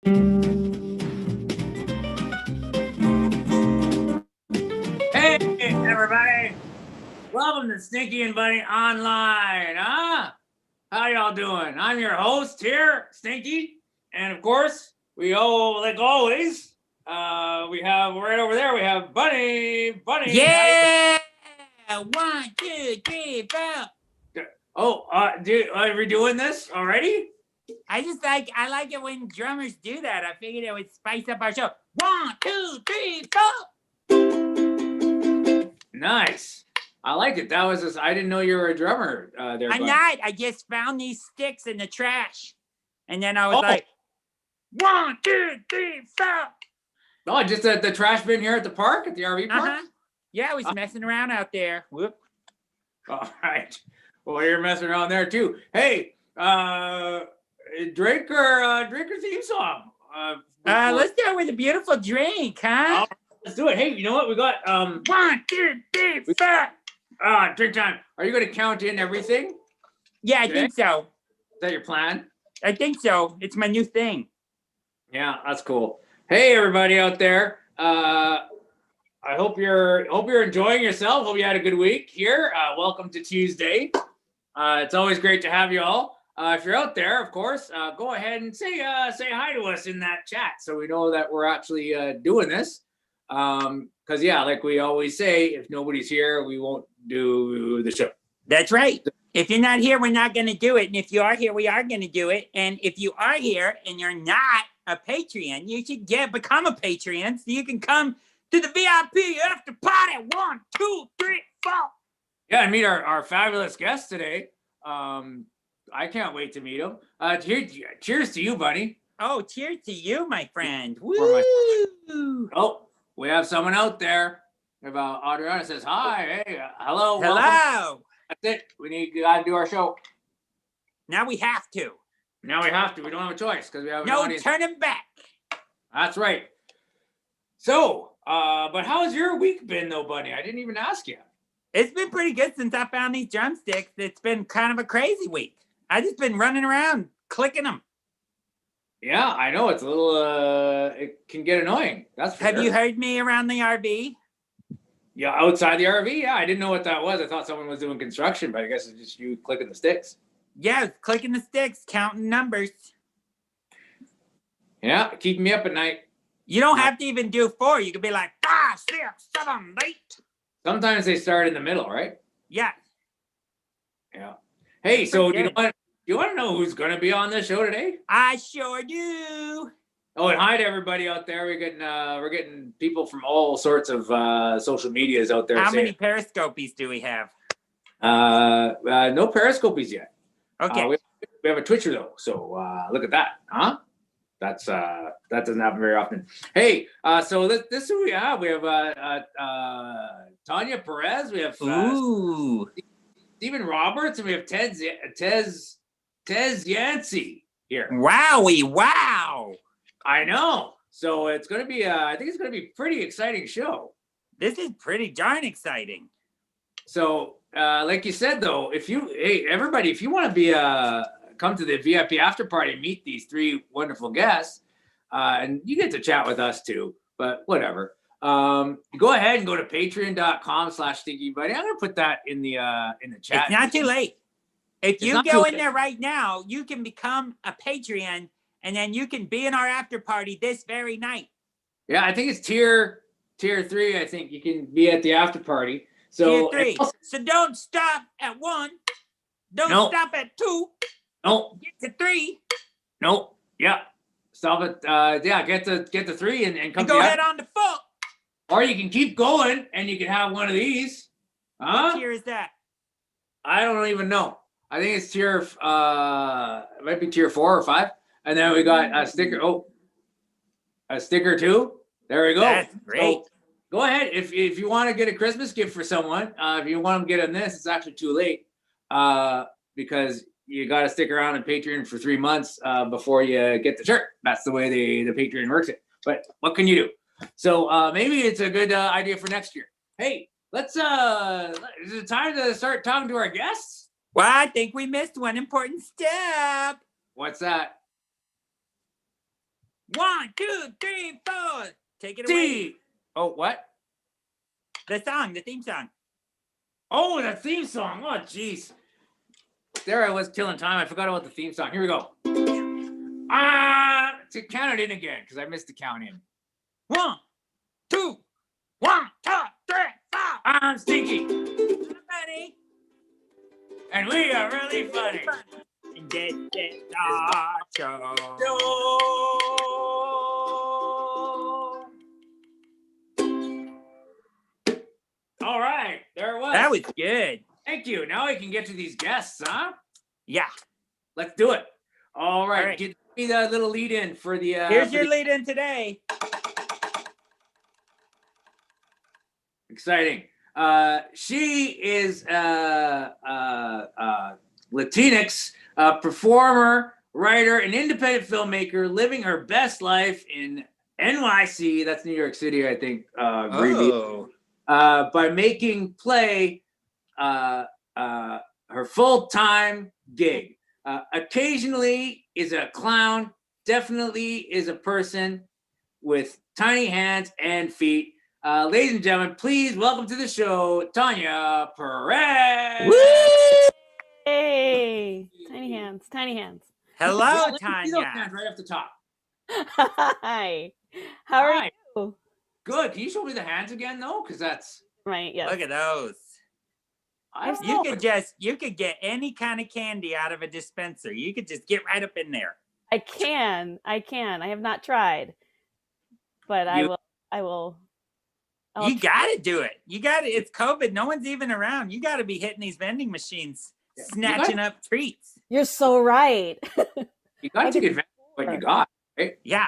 Hey, everybody. Welcome to Stinky and Bunny Online. How y'all doing? I'm your host here, Stinky. And of course, like always, we have right over there, we have Bunny. Bunny. Yeah! 1, 2, 3, 4. Oh, are we doing this already? I like it when drummers do that. I figured it would spice up our show. 1, 2, 3, 4. Nice. I like it. That was just, I didn't know you were a drummer there. I'm not. I just found these sticks in the trash. And then I was like, 1, 2, 3, 4. Oh, just at the trash bin here at the park, at the RV park? Yeah, I was messing around out there. Whoop. All right. Well, you're messing around there too. Hey, drink or theme song. Let's start with a beautiful drink, huh? Let's do it. Hey, you know what? We got 1, 2, 3, 4. Drink time. Are you going to count in everything? Yeah, I think so. Is that your plan? I think so. It's my new thing. Yeah, that's cool. Hey, everybody out there. I hope you're enjoying yourself. Hope you had a good week here. Welcome to Tuesday. It's always great to have you all. If you're out there, of course, go ahead and say hi to us in that chat so we know that we're actually doing this. Because yeah, like we always say, if nobody's here, we won't do the show. That's right. If you're not here, we're not going to do it. And if you are here, we are going to do it. And if you are here and you're not a Patreon, you should become a Patreon so you can come to the VIP after party. 1, 2, 3, 4. Yeah, and meet our fabulous guest today. I can't wait to meet him. Cheers to you, Bunny. Oh, cheers to you, my friend. Woo! Oh, we have someone out there. We have Adriana says hi. Hey, hello. Hello. Welcome. That's it. We gotta do our show. Now we have to. We don't have a choice because we have an audience. No turning back. That's right. So, but how's your week been though, Bunny? I didn't even ask you. It's been pretty good since I found these drumsticks. It's been kind of a crazy week. I just been running around clicking them. Yeah, I know it's a little. It can get annoying. That's for Have sure. you heard me around the RV? Yeah, outside the RV. Yeah, I didn't know what that was. I thought someone was doing construction, but I guess it's just you clicking the sticks. Yeah, clicking the sticks, counting numbers. Yeah, keeping me up at night. You don't have to even do 4. You could be like 5, 6, 7, 8. Sometimes they start in the middle, right? Yeah. Yeah. Hey, so you know what? You want to know who's going to be on this show today? I sure do. Oh, and hi to everybody out there. We're getting people from all sorts of social medias out there. How many periscopies do we have? No periscopies yet. Okay. We have a Twitcher though, so look at that, huh? That doesn't happen very often. Hey, so this is who we have. We have Tanya Perez. We have Stephen Roberts, and we have Tezz Yancey here. Wowie, wow. I know. So it's going to be, I think it's going to be a pretty exciting show. This is pretty darn exciting. So, like you said, though, everybody, if you want to be come to the VIP after party, meet these 3 wonderful guests, and you get to chat with us too. But whatever. Go ahead and go to patreon.com/StinkyBunny. I'm going to put that in the chat. It's not too late. If you go in there right now, you can become a Patreon, and then you can be in our after party this very night. Yeah, I think it's tier 3. I think you can be at the after party. So tier 3. So don't stop at 1. Don't stop at 2. No. Get to 3. No. Yeah. Stop at get to 3 and come. And go ahead on to 4. Or you can keep going and you can have one of these. Huh? What tier is that? I don't even know. I think it's tier it might be tier 4 or 5. And then we got a sticker. Oh, a sticker too. There we go. That's great. So go ahead. If you want to get a Christmas gift for someone, if you want them to get on this, it's actually too late. Because you got to stick around on Patreon for 3 months before you get the shirt. That's the way the Patreon works it. But what can you do? So maybe it's a good idea for next year. Hey, let's is it time to start talking to our guests? Well, I think we missed one important step. What's that? 1, 2, 3, 4. Take it away. D. Oh, what? The song, the theme song. Oh, the theme song. Oh, jeez. There I was killing time. I forgot about the theme song. Here we go. To count it in again, because I missed the count in. 1, 2, 1, 2, 3, 4. I'm Stinky, Bunny. and we are really funny. And this is our show. All right, there it was. That was good. Thank you. Now I can get to these guests, huh? Yeah. Let's do it. All right. All right. Give me the little lead in for the. Here's your lead in today. Exciting. She is Latinx performer, writer, and independent filmmaker living her best life in NYC. That's New York City, I think. By making play her full-time gig. Occasionally is a clown, definitely is a person with tiny hands and feet. Ladies and gentlemen, please welcome to the show, Tanya Perez. Woo! Hey, tiny hands, tiny hands. Hello, Yeah, let me see those Tanya. hands right off the top. Hi. How are Hi. you? Good. Can you show me the hands again, though? Because that's Right. Yes. Look at those. I don't You know. could get any kind of candy out of a dispenser. You could just get right up in there. I can. I have not tried, but I will. I'll You got to do it. You got to. It's COVID. No one's even around. You got to be hitting these vending machines, Yeah. snatching up treats. You're so right. You got to take advantage of what you got, right? Yeah.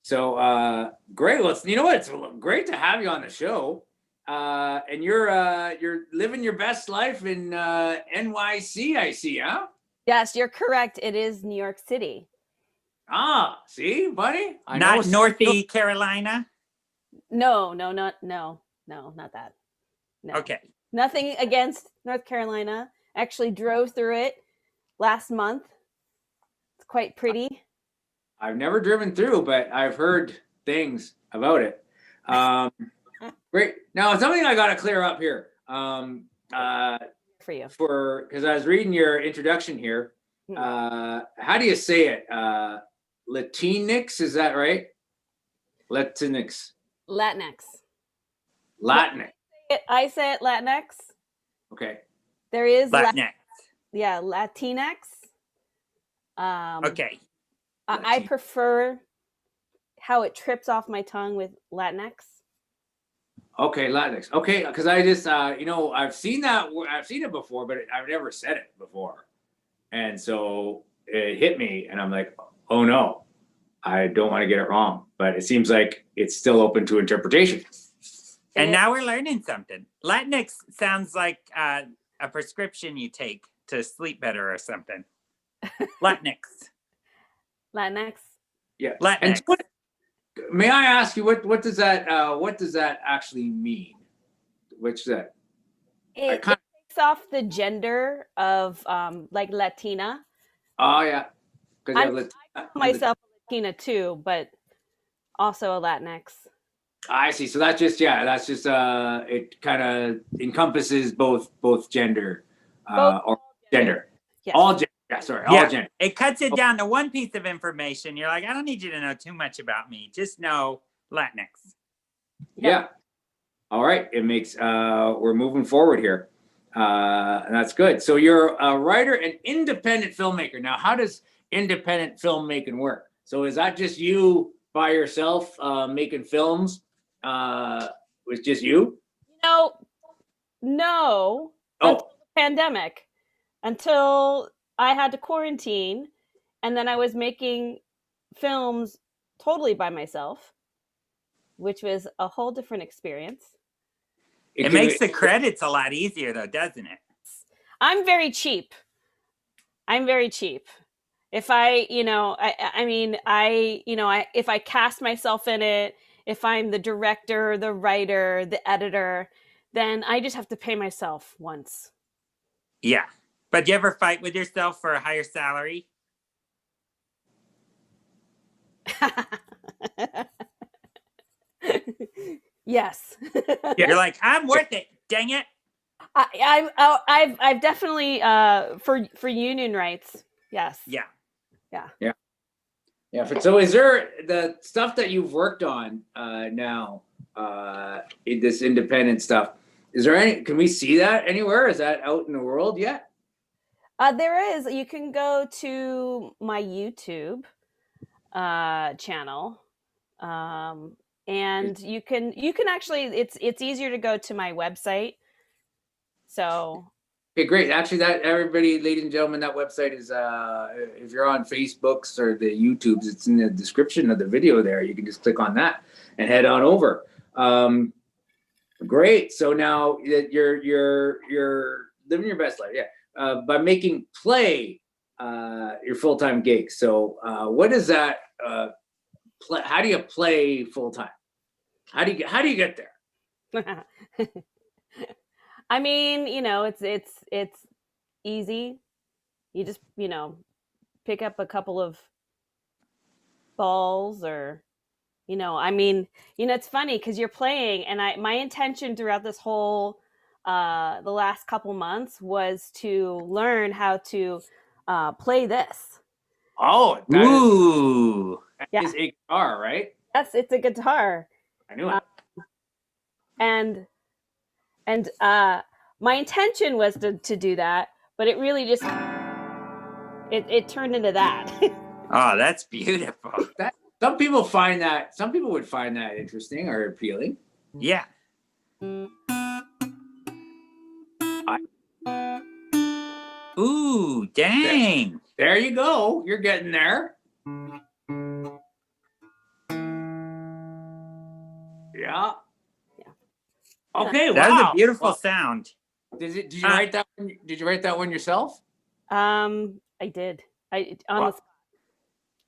So great. Well, you know what? It's great to have you on the show. And you're living your best life in NYC, I see, huh? Yes, you're correct. It is New York City. Ah, see, buddy? I Not know Northeast Carolina. No, not that. No. Okay. Nothing against North Carolina. Actually drove through it last month. It's quite pretty. I've never driven through, but I've heard things about it. Great. Now, something I got to clear up here. For you. Because I was reading your introduction here. How do you say it? Latinx, is that right? Latinx. Latinx. Latinx. I say it Latinx. Okay. There is Latinx. Latinx. Okay. I prefer how it trips off my tongue with Latinx. Okay, Latinx. Okay, because I just I've seen that. I've seen it before, but I've never said it before, and so it hit me, and I'm like, oh no, I don't want to get it wrong. But it seems like it's still open to interpretation. And now we're learning something. Latinx sounds like a prescription you take to sleep better or something. Latinx. Latinx. Yeah. Latinx. And so may I ask you what does that actually mean? Which is that? It takes off the gender of like Latina. Oh yeah. I call myself a Latina too, but also a Latinx. I see. So that's just it kind of encompasses both gender or gender. Yes. All gender. Yeah, sorry, all gender. It cuts it down to one piece of information. You're like, I don't need you to know too much about me. Just know Latinx. Yeah. All right. It makes we're moving forward here. And that's good. So you're a writer and independent filmmaker. Now, how does independent filmmaking work? So is that just you by yourself making films with just you? No. Oh. Until the pandemic. Until I had to quarantine, and then I was making films totally by myself, which was a whole different experience. It makes the credits a lot easier, though, doesn't it? I'm very cheap. If if I cast myself in it, if I'm the director, the writer, the editor, then I just have to pay myself once. Yeah. But do you ever fight with yourself for a higher salary? Yes. You're like, I'm worth it. Dang it. I've definitely for union rights. Yes. Yeah. Yeah. Yeah. So is there the stuff that you've worked on now, in this independent stuff? Is there any? Can we see that anywhere? Is that out in the world yet? There is. You can go to my YouTube channel, and you can actually. It's easier to go to my website. So Okay, great. Actually, that everybody, ladies and gentlemen, that website is if you're on Facebooks or the YouTubes, it's in the description of the video there. You can just click on that and head on over. Great. So now that you're living your best life, yeah, by making play your full-time gig. So what is that? Play? How do you play full-time? How do you get there? I mean, it's easy. You just, pick up a couple of balls or, I mean, it's funny because you're playing and my intention throughout this whole, the last couple months was to learn how to play this. Oh, Ooh. that is a guitar, right? Yes, it's a guitar. I knew it. And my intention was to do that, but it really just it turned into that. Oh, that's beautiful. Some people would find that interesting or appealing. Yeah. Ooh, dang. There you go. You're getting there. Yeah. Okay. That wow. was a beautiful sound. Did you write that one? Did you write that one yourself? I did.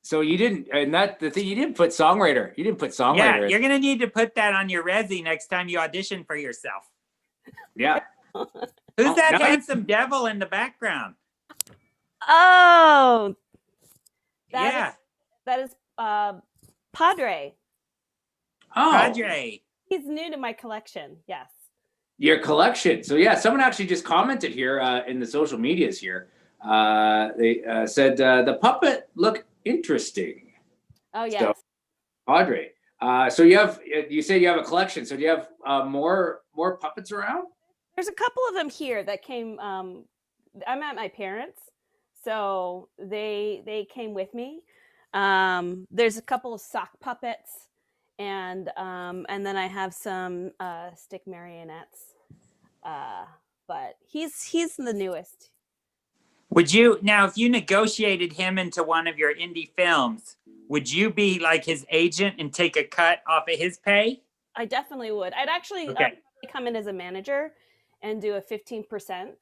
So you didn't, and the thing, you didn't put songwriter. You didn't put songwriter. Yeah, you're gonna need to put that on your resi next time you audition for yourself. Yeah. Who's that handsome devil in the background? Oh, that is Padre. Oh, Padre. He's new to my collection. Yes. Your collection. So yeah, someone actually just commented here in the social medias here. They said the puppet looked interesting. Oh yes. So, Padre. So you say you have a collection. So do you have more puppets around? There's a couple of them here that came. I'm at my parents', so they came with me. There's a couple of sock puppets, and then I have some stick marionettes. But he's the newest. Would you now, if you negotiated him into one of your indie films, would you be like his agent and take a cut off of his pay? I definitely would. I'd actually come in as a manager and do a 15%.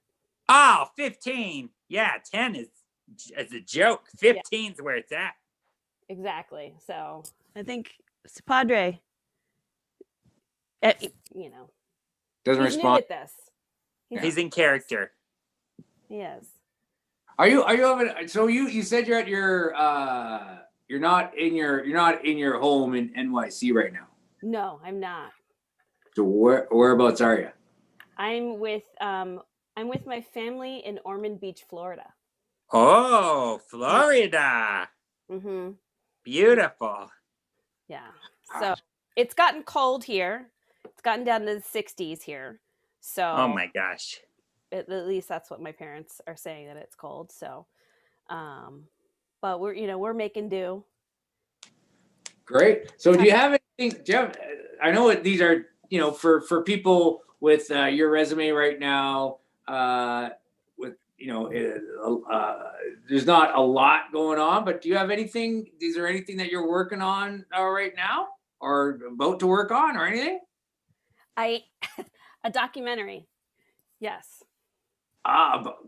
Oh, 15. Yeah, 10 is a joke. 15's where it's at. Exactly. So I think Padre, doesn't respond. New at this. He's in character. He is. Are you having? So you said you're at your you're not in your home in NYC right now. No, I'm not. So whereabouts are you? I'm with my family in Ormond Beach, Florida. Oh, Florida. Mm-hmm. Beautiful. Yeah. So it's gotten cold here. It's gotten down to the 60s here. So oh my gosh. At least that's what my parents are saying, that it's cold. So but we're making do. Great. So do you have anything, Jeff? I know these are, for people with your resume right now, with, there's not a lot going on, but do you have anything, is there anything that you're working on right now or about to work on or anything? A documentary. Yes.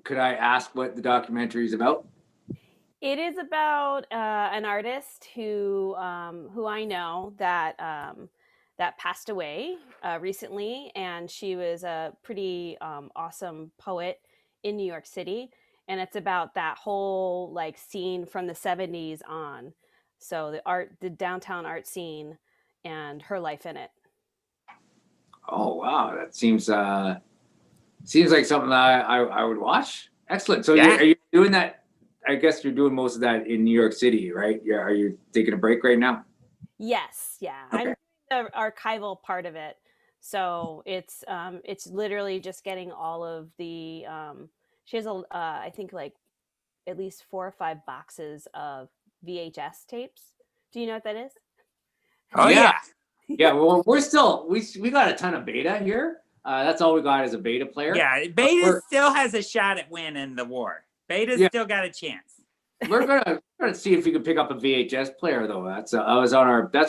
Could I ask what the documentary is about? It is about an artist who I know that passed away recently, and she was a pretty awesome poet in New York City, and it's about that whole scene from the 70s on. So the downtown art scene and her life in it. Oh wow, that seems like something that I would watch. Excellent. So Yeah. are you doing that? I guess you're doing most of that in New York City, right? Yeah. Are you taking a break right now? Yes, yeah. Okay. I'm doing the archival part of it. So it's literally just getting all of the she has I think like at least 4 or 5 boxes of VHS tapes. Do you know what that is? Oh Yeah. yeah. Yeah. Well, we're still we got a ton of beta here. That's all we got is a beta player. Yeah, But Beta still has a shot at winning the war. Beta's Yeah. still got a chance. we're gonna see if we can pick up a VHS player though. That's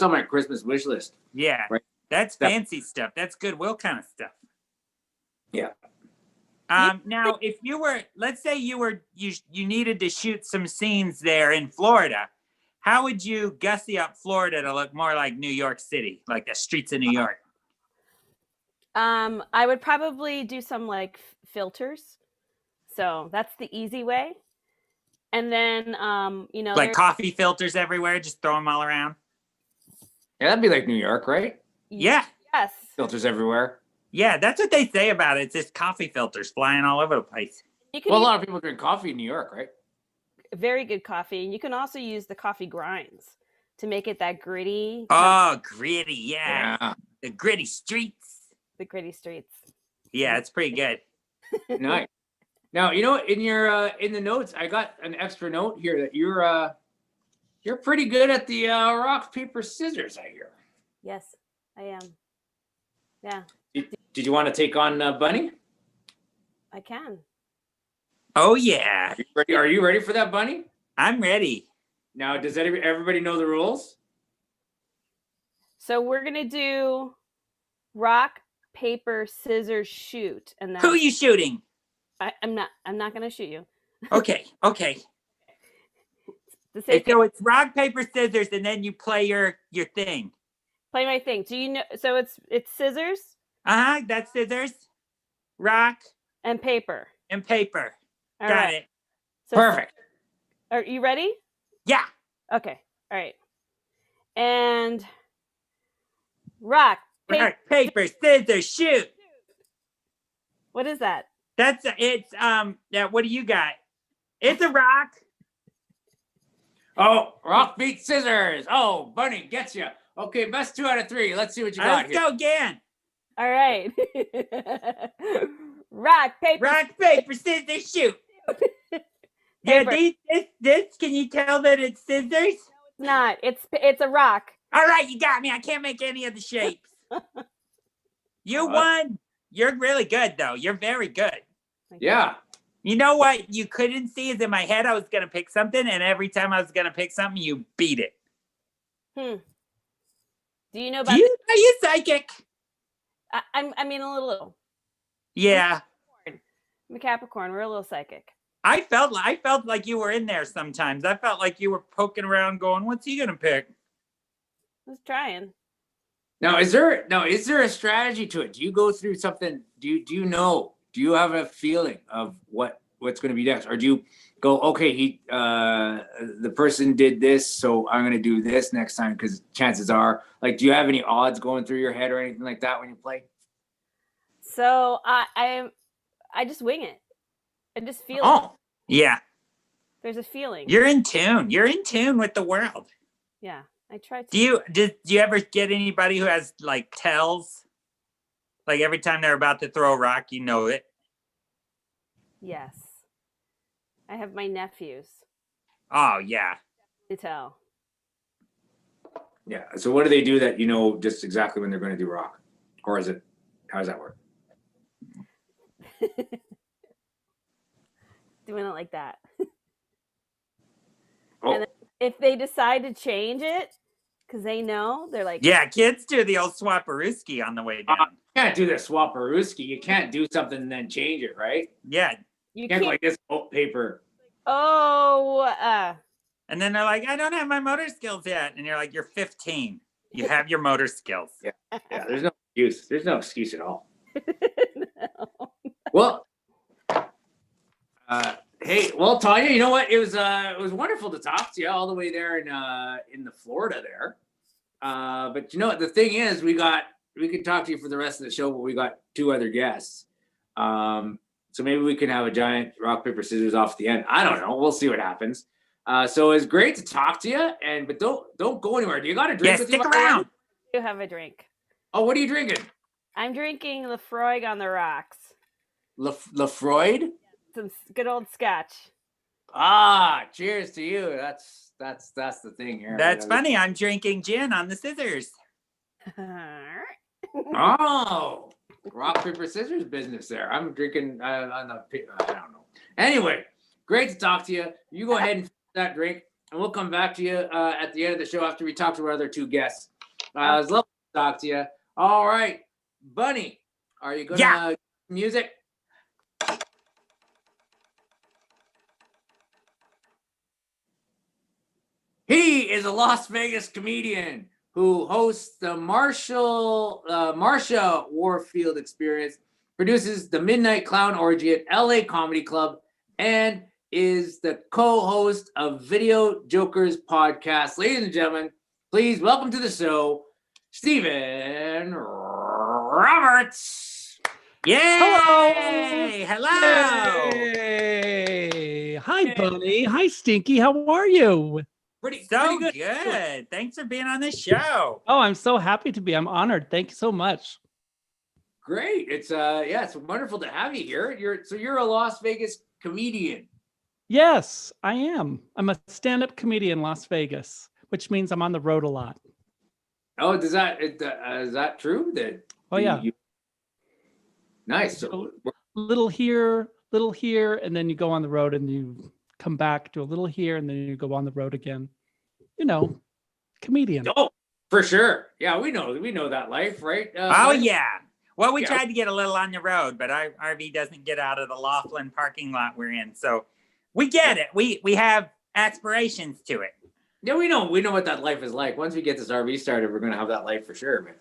on my Christmas wish list. Yeah, Right. that's fancy stuff. That's Goodwill kind of stuff. Yeah. Now, if you were, let's say you needed to shoot some scenes there in Florida, how would you gussy up Florida to look more like New York City, like the streets of New York? I would probably do some like filters. So that's the easy way. And then Like coffee filters everywhere, just throw them all around. Yeah, that'd be like New York, right? Yeah. Yes. Filters everywhere. Yeah, that's what they say about it. It's just coffee filters flying all over the place. Well, a lot of people drink coffee in New York, right? Very good coffee. And you can also use the coffee grinds to make it that gritty. Oh, gritty. Yeah. The gritty streets. The gritty streets. Yeah, it's pretty good. Nice. Now, in your in the notes, I got an extra note here that you're pretty good at the rock, paper, scissors, I hear. Yes, I am. Yeah. Did you want to take on Bunny? I can. Oh, yeah. Are you ready for that, Bunny? I'm ready. Now, does everybody know the rules? So we're going to do rock, paper, scissors, shoot. And Who are you shooting? I'm not going to shoot you. Okay. So it's rock, paper, scissors, and then you play your thing. Play my thing. Do you know? So it's scissors. That's scissors, rock, and paper. And paper. All Got right. it. So, Perfect. Are you ready? Yeah. Okay. All right. And rock, paper, scissors, shoot. What is that? Yeah, what do you got? It's a rock. Oh, rock beats scissors. Oh, Bunny gets you. Okay, best 2 out of 3. Let's see what you got here. Let's go again. All right. Rock, paper, scissors, shoot. Yeah, this. Can you tell that it's scissors? No, it's not. It's a rock. All right, you got me. I can't make any of the shapes. You won. You're really good, though. You're very good. Yeah. You know what you couldn't see is in my head I was going to pick something, and every time I was going to pick something, you beat it. Do you know about... Are you psychic? I mean, a little. Yeah. I'm a Capricorn. We're a little psychic. I felt like you were in there sometimes. I felt like you were poking around going, what's he going to pick? I was trying. Now, is there a strategy to it? Do you go through something? Do you have a feeling of what's going to be next? Or do you go, okay, the person did this, so I'm going to do this next time? Because chances are, like, do you have any odds going through your head or anything like that when you play? So I just wing it. I just feel it. Yeah. There's a feeling. You're in tune. You're in tune with the world. Yeah, I try to. Do you ever get anybody who has like tells? Like every time they're about to throw a rock, you know it? Yes. I have my nephews. Oh, yeah. To tell. Yeah. So what do they do that you know just exactly when they're going to do rock? Or how does that work? Doing it like that. Oh. And then if they decide to change it, because they know, they're like... Yeah, kids do the old swapperooski on the way down. You can't do the swapperooski. You can't do something and then change it, right? Yeah. You can't like this paper. And then they're like, I don't have my motor skills yet. And you're like, you're 15. You have your motor skills. Yeah. There's no excuse. There's no excuse at all. No. Well, Hey, well, Tanya, you know what? It was wonderful to talk to you all the way there in the Florida there. But you know what? The thing is, we could talk to you for the rest of the show, but we got 2 other guests. So maybe we can have a giant rock, paper, scissors off the end. I don't know. We'll see what happens. So it's great to talk to you, but don't go anywhere. Do you got a drink with you? Stick around. You have a drink. Oh, what are you drinking? I'm drinking Lefroy on the rocks. Lefroy? Some good old scotch. Cheers to you. That's the thing here. That's funny. I'm drinking gin on the scissors. Oh, rock, paper, scissors business there. I'm drinking on the, I don't know. Anyway, great to talk to you. You go ahead and finish that drink, and we'll come back to you at the end of the show after we talk to our other 2 guests. It was lovely to talk to you. All right, Bunny, are you going to music? He is a Las Vegas comedian who hosts the Marsha Warfield Experience, produces the Midnight Clown Orgy at LA Comedy Club, and is the co-host of Video Jokers podcast. Ladies and gentlemen, please welcome to the show, Stephen Roberts. Yay! Hello! Hey! Hi, Bunny. Hi, Stinky. How are you? Pretty Good. Thanks for being on the show. Oh, I'm so happy to be. I'm honored. Thank you so much. Great. It's it's wonderful to have you here. You're a Las Vegas comedian. Yes, I am. I'm a stand-up comedian in Las Vegas, which means I'm on the road a lot. Oh, is that true? Oh, yeah. Nice. So, little here, and then you go on the road and you come back, do a little here, and then you go on the road again. You know, comedian. Oh, for sure. Yeah, we know that life, right? Yeah. Well, we tried to get a little on the road, but our RV doesn't get out of the Laughlin parking lot we're in. So we get it. We have aspirations to it. Yeah, we know what that life is like. Once we get this RV started, we're gonna have that life for sure, man.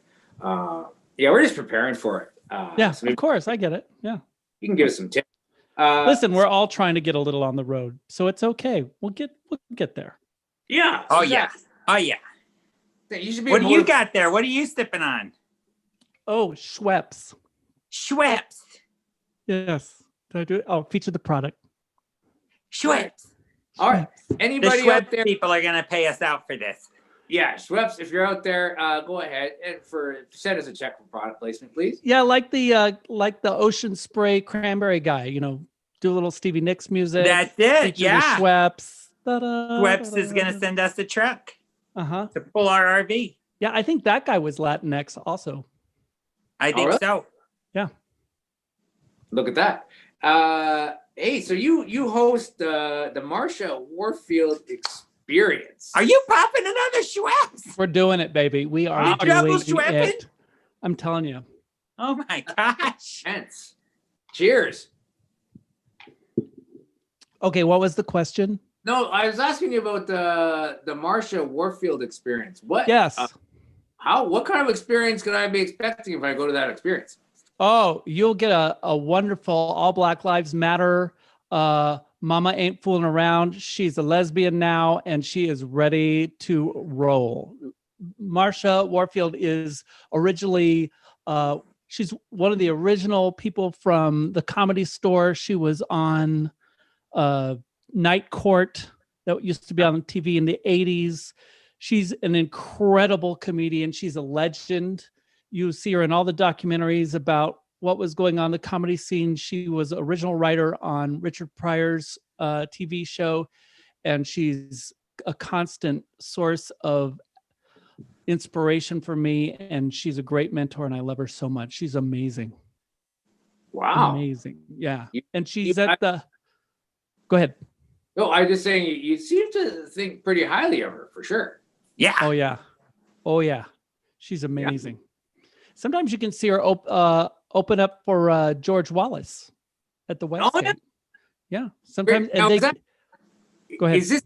We're just preparing for it. So of course, I get it. Yeah. You can give us some tips. Listen, we're all trying to get a little on the road, so it's okay. We'll get there. Yeah. Oh, exactly. yeah. You should be. What do you got there? What are you sipping on? Oh, Schweppes. Schweppes. Yes. Did I do it? Oh, feature the product. Schweppes. All right. The Anybody out Schweppes there? people are going to pay us out for this. Yeah, Schweppes. If you're out there, go ahead and send us a check for product placement, please. Yeah, like the Ocean Spray cranberry guy. You know, do a little Stevie Nicks music. That's it. Feature Yeah. the Schweppes. Schweppes is going to send us a truck to pull our RV. Yeah, I think that guy was Latinx also. I think so. Yeah. Look at that. Hey, so you host the Marsha Warfield Experience. Are you popping another Schweppes? We're doing it, baby. We are You double doing Schwepping? it. I'm telling you. Oh my gosh. Hence. Cheers. Okay, what was the question? No, I was asking you about the Marsha Warfield Experience. What? Yes. What kind of experience could I be expecting if I go to that experience? Oh, you'll get a wonderful All Black Lives Matter. Mama ain't fooling around. She's a lesbian now, and she is ready to roll. Marsha Warfield is originally, she's one of the original people from the Comedy Store. She was on Night Court that used to be on TV in the 80s. She's an incredible comedian. She's a legend. You see her in all the documentaries about what was going on in the comedy scene. She was original writer on Richard Pryor's TV show, and she's a constant source of inspiration for me, and she's a great mentor, and I love her so much. She's amazing. Wow. Amazing. Yeah. And she's at the... Go ahead. No, I was just saying you seem to think pretty highly of her, for sure. Yeah. Oh, yeah. Oh, yeah. She's amazing. Yeah. Sometimes you can see her open up for George Wallace at the West End. Yeah. Sometimes. Now, go ahead. Is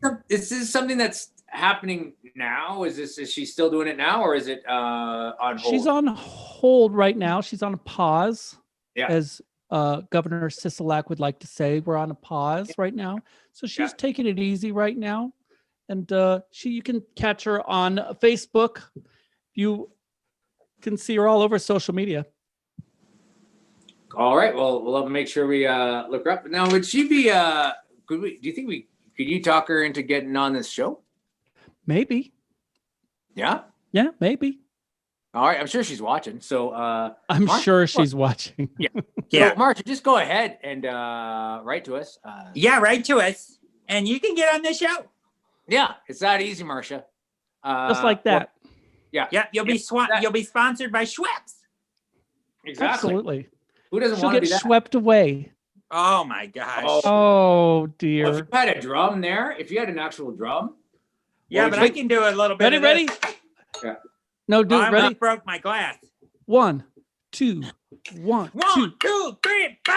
this something that's happening now? Is she still doing it now, or is it on hold? She's on hold right now. She's on a pause. Yeah. As Governor Sisolak would like to say. We're on a pause right now. So she's taking it easy right now. And you can catch her on Facebook. You can see her all over social media. All right. Well, we'll make sure we look her up. Now, would she be? Do you think could you talk her into getting on this show? Maybe. Yeah. Yeah, maybe. All right. I'm sure she's watching. So I'm Marsha, sure she's watching. Yeah. Yeah. So, Marsha, just go ahead and write to us. Write to us, and you can get on the show. Yeah, it's that easy, Marsha. Just like that. Yeah. You'll be sponsored by Schweppes. Exactly. Absolutely. Who doesn't She'll want to get be that? swept away. Oh my gosh. Oh Well, if dear. you had a drum there, if you had an actual drum. Yeah, but I can do a little bit. Ready? Yeah. No, do it. I Ready? almost broke my glass. 1, 2, 1, 1, 2, 3, 4.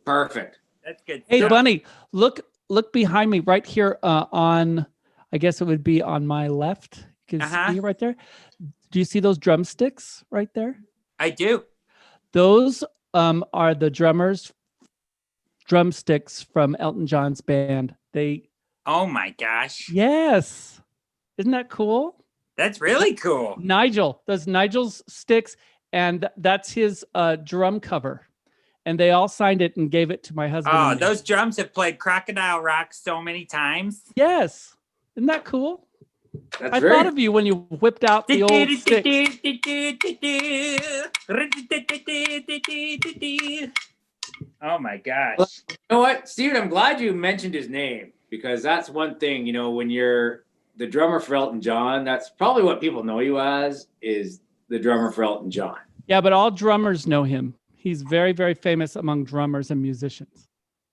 Perfect. That's good. Hey, Bunny, look behind me right here on, I guess it would be on my left. You can see right there. Do you see those drumsticks right there? I do. Those are the drumsticks from Elton John's band. Oh my gosh. Yes. Isn't that cool? That's really cool. Nigel, those Nigel's sticks, and that's his drum cover. And they all signed it and gave it to my husband. Oh, those drums have played Crocodile Rock so many times. Yes. Isn't that cool? That's I thought of you when you whipped out the old sticks. Oh my gosh. You know what, Steven, I'm glad you mentioned his name, because that's one thing, when you're the drummer for Elton John, that's probably what people know you as, is the drummer for Elton John. Yeah, but all drummers know him. He's very, very famous among drummers and musicians.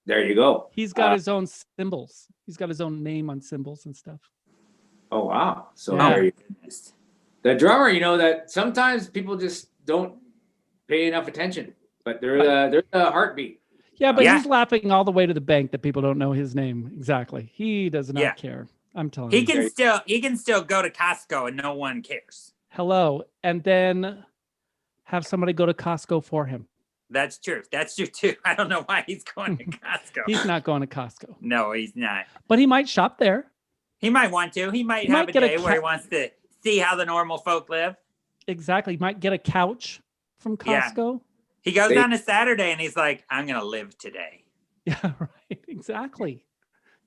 There you go. He's got his own cymbals. He's got his own name on cymbals and stuff. Oh, wow. So Yeah. there you go. The drummer, that sometimes people just don't pay enough attention, but they're the heartbeat. Yeah, but he's laughing all the way to the bank that people don't know his name exactly. He does not care. I'm telling you. He can still go to Costco and no one cares. Hello. And then have somebody go to Costco for him. That's true. That's true too. I don't know why he's going to Costco. He's not going to Costco. No, he's not. But he might shop there. He might want to. He might have a day where he wants to see how the normal folk live. Exactly. He might get a couch from Costco. Yeah. He goes on a Saturday and he's like, I'm going to live today. Yeah, right. Exactly.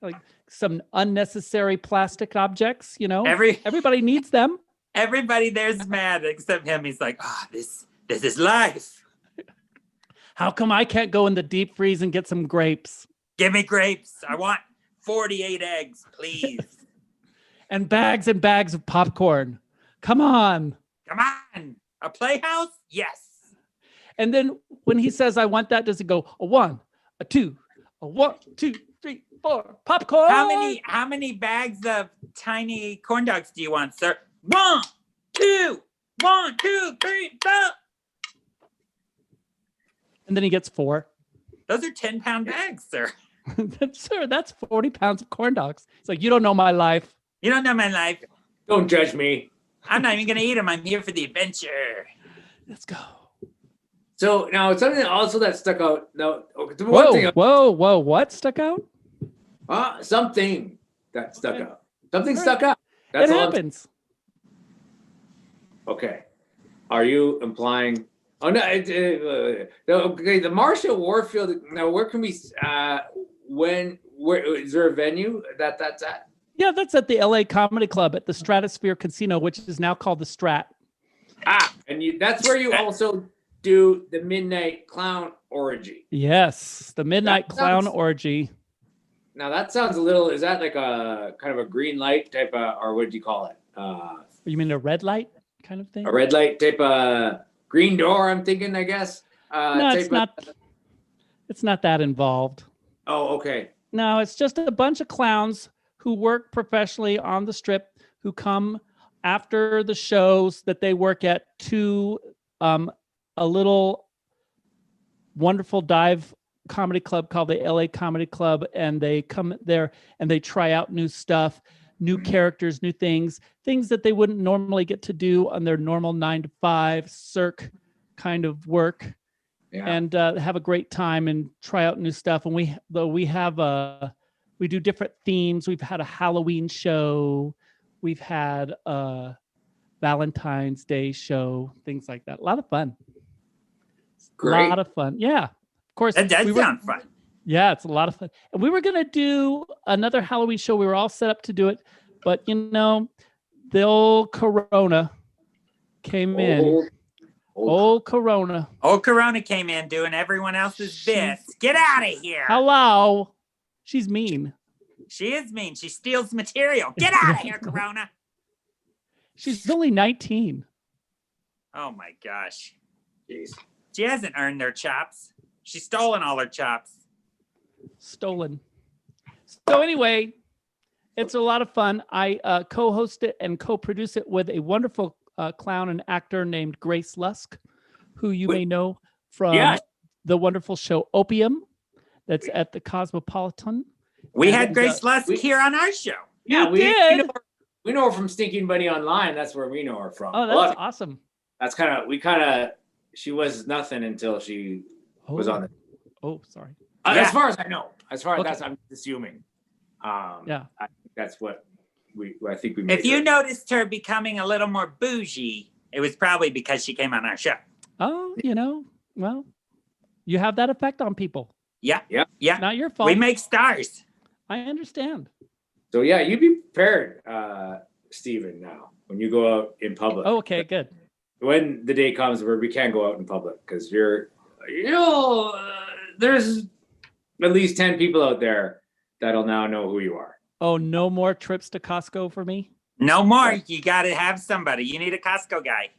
Like some unnecessary plastic objects, everybody needs them. Everybody there's mad except him. He's like, this is life. How come I can't go in the deep freeze and get some grapes? Give me grapes. I want 48 eggs, please. And bags of popcorn. Come on. Come on. A playhouse? Yes. And then when he says, I want that, does it go a 1, a 2, a 1, 2, 3, 4, popcorn? How many bags of tiny corn dogs do you want, sir? 1, 2, 1, 2, 3, 4. And then he gets 4. Those are 10-pound bags, sir. Sir, that's 40 pounds of corn dogs. It's like, you don't know my life. You don't know my life. Don't judge me. I'm not even going to eat them. I'm here for the adventure. Let's go. So now something also that stuck out. Now, whoa, what stuck out? Something that stuck out. Something stuck out. That's it all happens. Okay. Are you implying? Oh no. Okay. The Marsha Warfield. Now, where can we? Where is there a venue that's at? Yeah, that's at the LA Comedy Club at the Stratosphere Casino, which is now called the Strat. And that's where you also do the Midnight Clown Orgy. Yes, the Midnight Clown Orgy. Now that sounds a little. Is that like a kind of a green light type of, or what do you call it? You mean a red light kind of thing? A red light type of green door. I'm thinking. I guess. No, it's not. It's not that involved. Oh, okay. No, it's just a bunch of clowns who work professionally on the Strip, who come after the shows that they work at to a little wonderful dive comedy club called the LA Comedy Club, and they come there and they try out new stuff, new characters, new things that they wouldn't normally get to do on their normal 9-to-5 cirque kind of work and have a great time and try out new stuff. And we do different themes. We've had a Halloween show. We've had a Valentine's Day show, things like that. A lot of fun. Great. A lot of fun. Yeah. Of course. That does sound fun. Yeah, it's a lot of fun. And we were going to do another Halloween show. We were all set up to do it. But, the old Corona came in. Old Corona. Old Corona came in doing everyone else's bits. Get out of here. Hello. She's mean. She is mean. She steals material. Get out of here, Corona. She's only 19. Oh, my gosh. Jeez. She hasn't earned their chops. She's stolen all her chops. Stolen. So anyway, it's a lot of fun. I co-host it and co-produce it with a wonderful clown and actor named Grace Lusk, who you may know from the wonderful show Opium that's at the Cosmopolitan. We had Grace Lusk here on our show. Yeah, we did. We know her from Stinky and Bunny Online. That's where we know her from. Oh, that's awesome. That's she was nothing until she was on it. Oh, sorry. As far as I know. As far as that's, I'm assuming. I think that's what I think we made If you noticed her becoming a little more bougie, it was probably because she came on our show. Oh, well, you have that effect on people. Yeah. Not your fault. We make stars. I understand. So you be prepared, Stephen, now when you go out in public. Oh, okay, good. When the day comes where we can't go out in public, because there's at least 10 people out there that'll now know who you are. Oh, no more trips to Costco for me? No more. You got to have somebody. You need a Costco guy.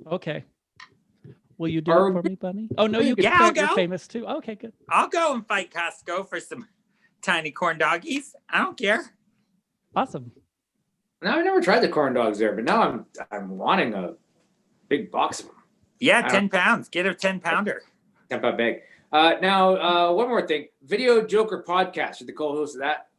Okay. Will you do it for me, Bunny? Oh, no, you I'll go. You're famous too. Okay, good. I'll go and fight Costco for some tiny corn doggies. I don't care. Awesome. Now, I've never tried the corn dogs there, but now I'm wanting a big box of them. Yeah, 10 pounds. Get a 10-pounder. 10-pound bag. Now, one more thing. Video Joker podcast. You're the co-host of that.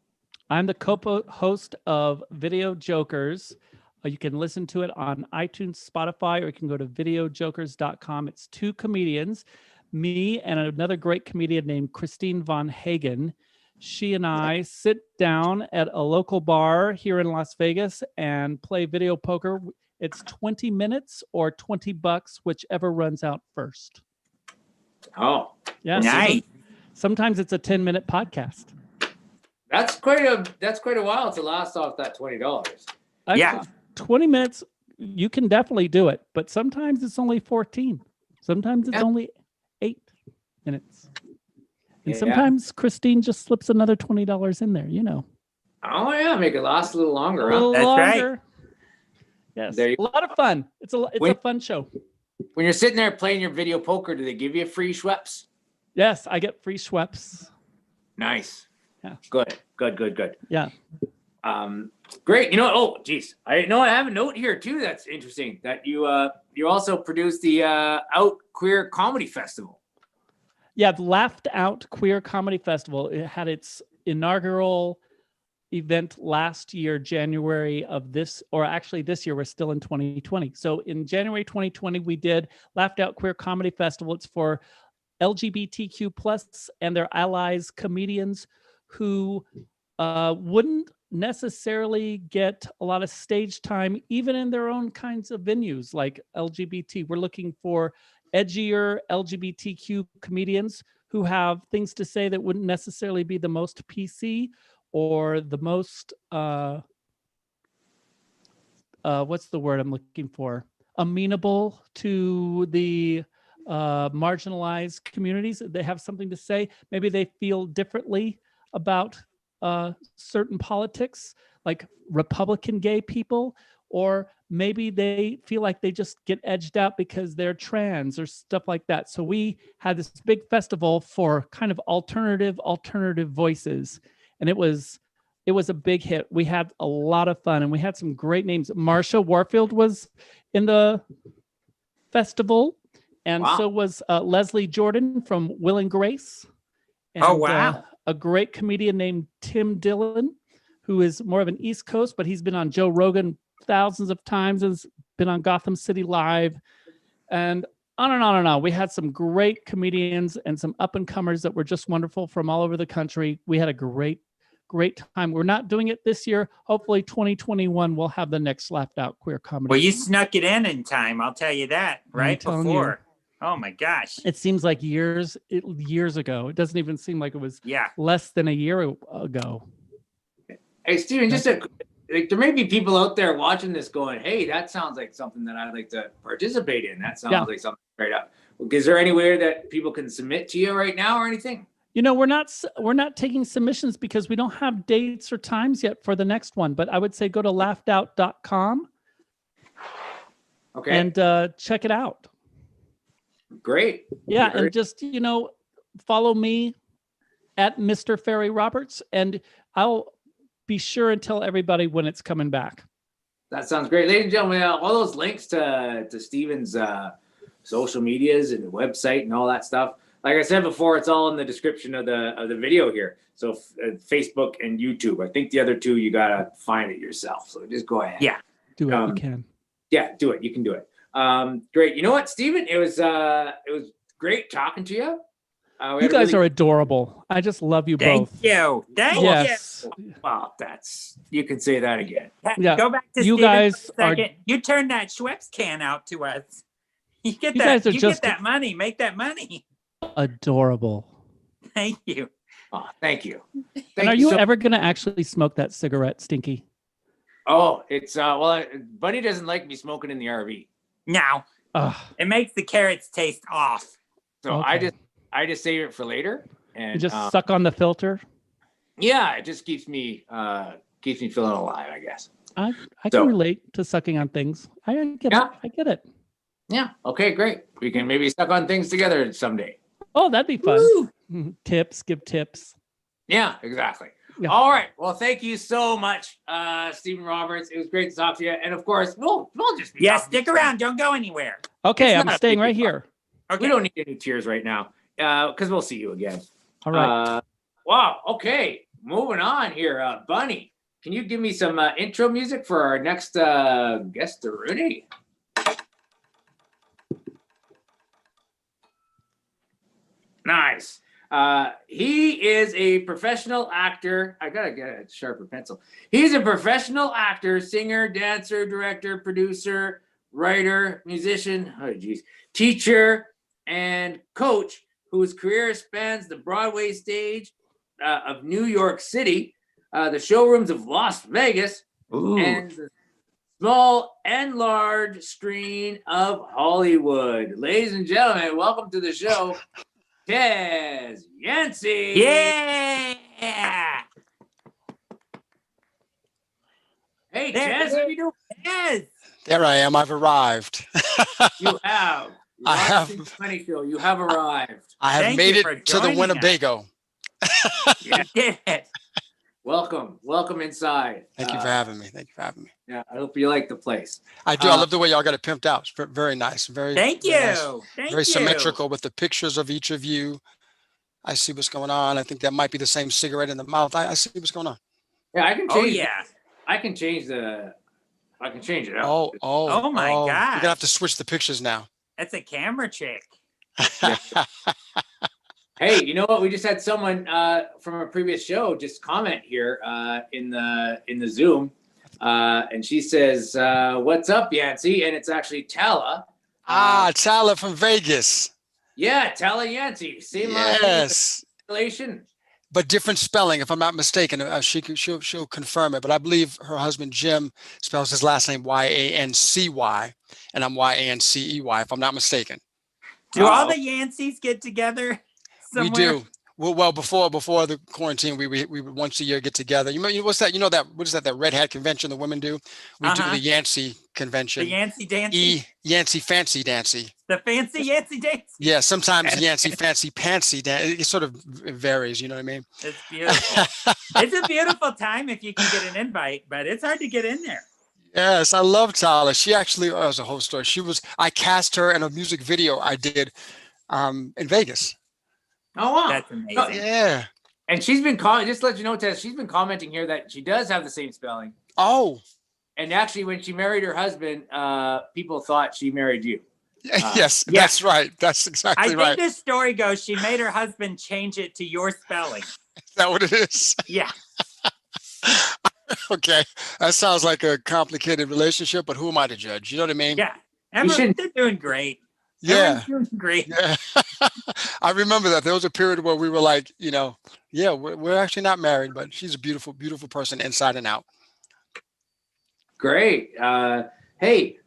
I'm the co-host of Video Jokers. You can listen to it on iTunes, Spotify, or you can go to videojokers.com. It's two comedians, me and another great comedian named Christine Von Hagen. She and I sit down at a local bar here in Las Vegas and play video poker. It's 20 minutes or $20, whichever runs out first. Oh, yeah. Nice. Sometimes it's a 10-minute podcast. That's quite a while to last off that $20. Yeah. 20 minutes, you can definitely do it, but sometimes it's only 14. Sometimes it's only 8 minutes. And sometimes Christine just slips another $20 in there, Oh, yeah. Make it last a little longer. A little That's longer. right. Yes. A lot of fun. It's a fun show. When you're sitting there playing your video poker, do they give you free Schweppes? Yes, I get free Schweppes. Nice. Yeah. Good. Yeah. Great. Oh, geez. I have a note here too. That's interesting that you also produced the Out Queer Comedy Festival. Yeah, the Laughed Out Queer Comedy Festival. It had its inaugural event last year, January of this, or actually this year, we're still in 2020. So in January 2020, we did Laughed Out Queer Comedy Festival. It's for LGBTQ plus and their allies comedians who wouldn't necessarily get a lot of stage time, even in their own kinds of venues like LGBT. We're looking for edgier LGBTQ comedians who have things to say that wouldn't necessarily be the most PC or the most, what's the word I'm looking for? Amenable to the marginalized communities. They have something to say. Maybe they feel differently about certain politics, like Republican gay people, or maybe they feel like they just get edged out because they're trans or stuff like that. So we had this big festival for kind of alternative voices, and it was a big hit. We had a lot of fun, and we had some great names. Marsha Warfield was in the festival, and so was Leslie Jordan from Will and Grace. And, oh, wow. A great comedian named Tim Dillon, who is more of an East Coast, but he's been on Joe Rogan thousands of times, has been on Gotham City Live. And on and on and on. We had some great comedians and some up and comers that were just wonderful from all over the country. We had a great time. We're not doing it this year. Hopefully 2021 we'll have the next Laughed Out Queer Comedy. Well, you snuck it in time. I'll tell you that. Right before. Oh my gosh. It seems like years ago. It doesn't even seem like it was less than a year ago. Hey, Steven, there may be people out there watching this going, hey, that sounds like something that I'd like to participate in. That sounds like something straight up. Is there anywhere that people can submit to you right now or anything? We're not taking submissions because we don't have dates or times yet for the next one. But I would say go to laughedout.com. Okay. And check it out. Great. Yeah, and just follow me at Mr. Ferry Roberts, and I'll be sure and tell everybody when it's coming back. That sounds great. Ladies and gentlemen, all those links to Steven's social medias and the website and all that stuff, like I said before, it's all in the description of the video here. So Facebook and YouTube. I think the other two, you got to find it yourself. So just go ahead. Yeah. Do it. You can. Yeah, do it. You can do it. Great. You know what, Steven? It was great talking to you. You guys are adorable. I just love you both. Thank you. Thank you. Wow, you can say that again. Yeah. Go back to you Steven guys for a second. You turn that Schweppes can out to us. You get that money. Make that money. Adorable. Thank you. Oh, thank you. And are you ever going to actually smoke that cigarette, Stinky? Oh, it's Bunny doesn't like me smoking in the RV. No. It makes the carrots taste off. So okay. I just save it for later, and you just suck on the filter. Yeah, it just keeps me feeling alive, I guess. I can relate to sucking on things. I get it. I get it. Yeah. Okay. Great. We can maybe suck on things together someday. Oh, that'd be fun. Woo! Give tips. Yeah. Exactly. Yeah. All right. Well, thank you so much, Stephen Roberts. It was great to talk to you, and of course, we'll just be stick around. Don't go anywhere. Okay, I'm staying right here. Okay. We don't need any tears right now. Because we'll see you again. All right. Wow. Okay. Moving on here. Bunny, can you give me some intro music for our next guest, Rudy? Nice. He is a professional actor. I gotta get a sharper pencil. He's a professional actor, singer, dancer, director, producer, writer, musician, teacher, and coach, whose career spans the Broadway stage of New York City, the showrooms of Las Vegas, and the small and large screen of Hollywood. Ladies and gentlemen, welcome to the show, Tezz Yancey. Yeah. Hey, Tezz, how you doing? Tezz. There I am. I've arrived. You have. I have. Funny show. You have arrived. I have made it to the Winnebago. Yeah. Welcome inside. Thank you for having me. Yeah, I hope you like the place. I do. I love the way y'all got it pimped out. It's very nice. Thank you. Nice. Very symmetrical with the pictures of each of you. I see what's going on. I think that might be the same cigarette in the mouth. I see what's going on. Yeah, I can change. I can change it out. Oh my God. You're gonna have to switch the pictures now. That's a camera chick. Hey, you know what? We just had someone from a previous show just comment here in the Zoom, and she says, "What's up, Yancey?" And it's actually Tala. Tala from Vegas. Yeah, Tala Yancey. Same last name. But different spelling, if I'm not mistaken. She'll confirm it. But I believe her husband Jim spells his last name Yancy, and I'm Yancey, if I'm not mistaken. Do all the Yanceys get together somewhere? We do. Well, before the quarantine, we would once a year get together. You know what's that? You know what is that? That red hat convention the women do? We do the Yancey convention. The Yancey Dancy. Yancey Fancy Dancy. The fancy Yancey Dancy. Yeah, sometimes Yancey Fancy Pantsy Dancy. It sort of varies. You know what I mean? It's beautiful. It's a beautiful time if you can get an invite, but it's hard to get in there. Yes, I love Tala. She actually, it was a whole story. I cast her in a music video I did in Vegas. Oh, wow. That's amazing. Oh, yeah. And she's been just to let you know, Tess, she's been commenting here that she does have the same spelling. Oh. And actually, when she married her husband, people thought she married you. Yes, Yeah. that's right. That's I exactly think right. this story goes, she made her husband change it to your spelling. Is that what it is? Yeah. Okay. That sounds like a complicated relationship, but who am I to judge? You know what I mean? Yeah. shouldn't- They're doing great. Yeah. Everyone's doing great. Yeah. I remember that. There was a period where we were like, yeah, we're actually not married, but she's a beautiful, beautiful person inside and out. Great. Hey,